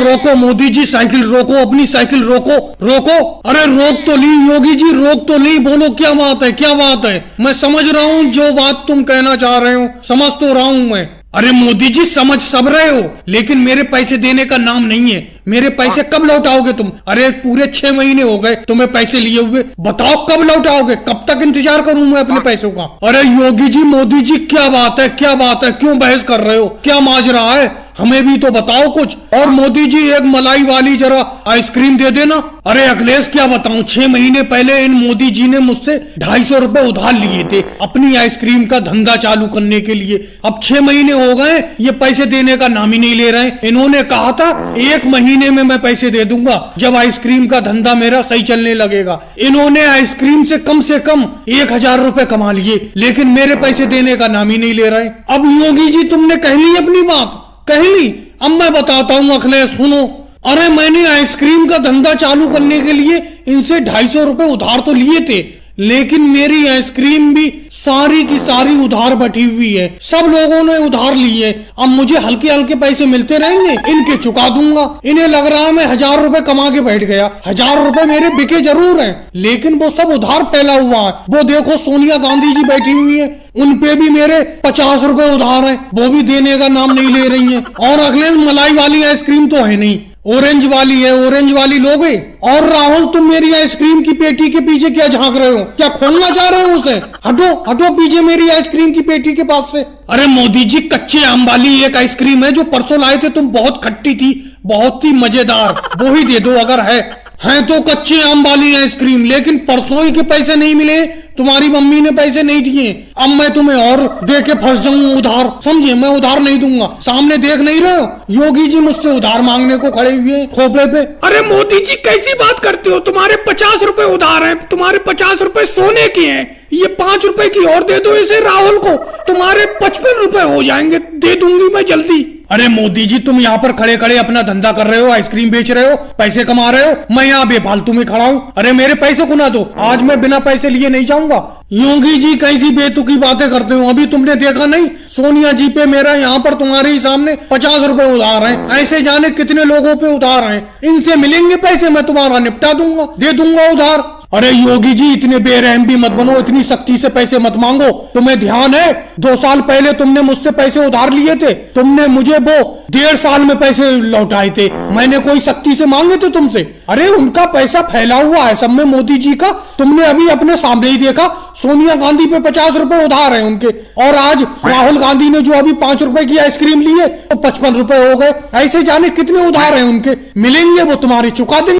रोको मोदी जी, साइकिल रोको, अपनी साइकिल रोको, रोको। अरे रोक तो ली योगी जी, रोक तो ली। बोलो क्या बात है, क्या बात है। मैं समझ रहा हूँ जो बात तुम कहना चाह रहे हो, समझ तो रहा हूँ मैं। अरे मोदी जी समझ सब रहे हो, लेकिन मेरे पैसे देने का नाम नहीं है। मेरे पैसे कब लौटाओगे तुम? अरे पूरे 6 महीने हो गए तुम्हें पैसे लिए हुए, बताओ कब लौटाओगे? कब तक इंतजार करूं मैं अपने पैसों का? अरे योगी जी, मोदी जी, क्या बात है, क्या बात है? क्यों बहस कर रहे हो? क्या माजरा है? हमें भी तो बताओ कुछ। और मोदी जी एक मलाई वाली जरा आइसक्रीम दे देना। अरे अखिलेश क्या बताऊं, 6 महीने पहले इन मोदी जी ने मुझसे 250 रुपए उधार लिए थे अपनी आइसक्रीम का धंधा चालू करने के लिए। अब 6 महीने हो गए, ये पैसे देने का नाम ही नहीं ले रहे। इन्होंने कहा था 1 महीने में मैं पैसे दे दूंगा जब आइसक्रीम का धंधा मेरा सही चलने लगेगा। इन्होंने आइसक्रीम से कम 1000 रुपए कमा लिए, लेकिन मेरे पैसे देने का नाम ही नहीं ले रहे। अब योगी जी तुमने कह ली अपनी बात, कह ली। अब मैं बताता हूँ अखिलेश, सुनो। अरे मैंने आइसक्रीम का धंधा चालू करने के लिए इनसे 250 रुपए उधार तो लिए थे, लेकिन मेरी आइसक्रीम भी सारी की सारी उधार बैठी हुई है। सब लोगों ने उधार लिए। अब मुझे हल्के हल्के पैसे मिलते रहेंगे, इनके चुका दूंगा। इन्हें लग रहा है मैं 1000 रुपए कमा के बैठ गया। 1000 रुपए मेरे बिके जरूर हैं, लेकिन वो सब उधार फैला हुआ है। वो देखो सोनिया गांधी जी बैठी हुई है, उन पे भी मेरे 50 रुपए उधार हैं, वो भी देने का नाम नहीं ले रही हैं। और अगले मलाई वाली आइसक्रीम तो है नहीं, ऑरेंज वाली है, ऑरेंज वाली लोगे। और राहुल तुम मेरी आइसक्रीम की पेटी के पीछे क्या झांक रहे हो? क्या खोलना चाह रहे हो उसे? हटो हटो पीछे मेरी आइसक्रीम की पेटी के पास से। अरे मोदी जी, कच्चे आम वाली एक आइसक्रीम है जो परसों लाए थे तुम, बहुत खट्टी थी, बहुत ही मजेदार, वो ही दे दो अगर है तो कच्चे आम वाली आइसक्रीम। लेकिन परसों ही के पैसे नहीं मिले, तुम्हारी मम्मी ने पैसे नहीं दिए। अब मैं तुम्हें और दे के फंस जाऊं उधार, समझे? मैं उधार नहीं दूंगा। सामने देख नहीं रहे हो, योगी जी मुझसे उधार मांगने को खड़े हुए खोपड़े पे। अरे मोदी जी कैसी बात करते हो? तुम्हारे 50 रुपए उधार हैं, तुम्हारे 50 रुपए सोने के हैं। ये 5 रुपए की और दे दो इसे राहुल को, तुम्हारे 55 रुपए हो जाएंगे, दे दूंगी मैं जल्दी। अरे मोदी जी तुम यहाँ पर खड़े खड़े अपना धंधा कर रहे हो, आइसक्रीम बेच रहे हो, पैसे कमा रहे हो, मैं यहाँ बेफालतू में खड़ा हूँ। अरे मेरे पैसे को ना दो, आज मैं बिना पैसे लिए नहीं जाऊंगा। योगी जी कैसी बेतुकी बातें करते हो? अभी तुमने देखा नहीं, सोनिया जी पे मेरा यहाँ पर तुम्हारे ही सामने 50 रुपए उधार हैं। ऐसे जाने कितने लोगों पे उधार हैं। इनसे मिलेंगे पैसे, मैं तुम्हारा निपटा दूंगा, दे दूंगा उधार। अरे योगी जी इतने बेरहम भी मत बनो, इतनी सख्ती से पैसे मत मांगो। तुम्हें ध्यान है 2 साल पहले तुमने मुझसे पैसे उधार लिए थे, तुमने मुझे वो 1.5 साल में पैसे लौटाए थे। मैंने कोई सख्ती से मांगे थे तुमसे? अरे उनका पैसा फैला हुआ है सब में मोदी जी का, तुमने अभी अपने सामने ही देखा। सोनिया गांधी पे 50 रुपए उधार है उनके, और आज राहुल गांधी ने जो अभी 5 रुपए की आइसक्रीम ली है तो 55 रुपए हो गए। ऐसे जाने कितने उधार है उनके, मिलेंगे वो तुम्हारे, चुका देंगे।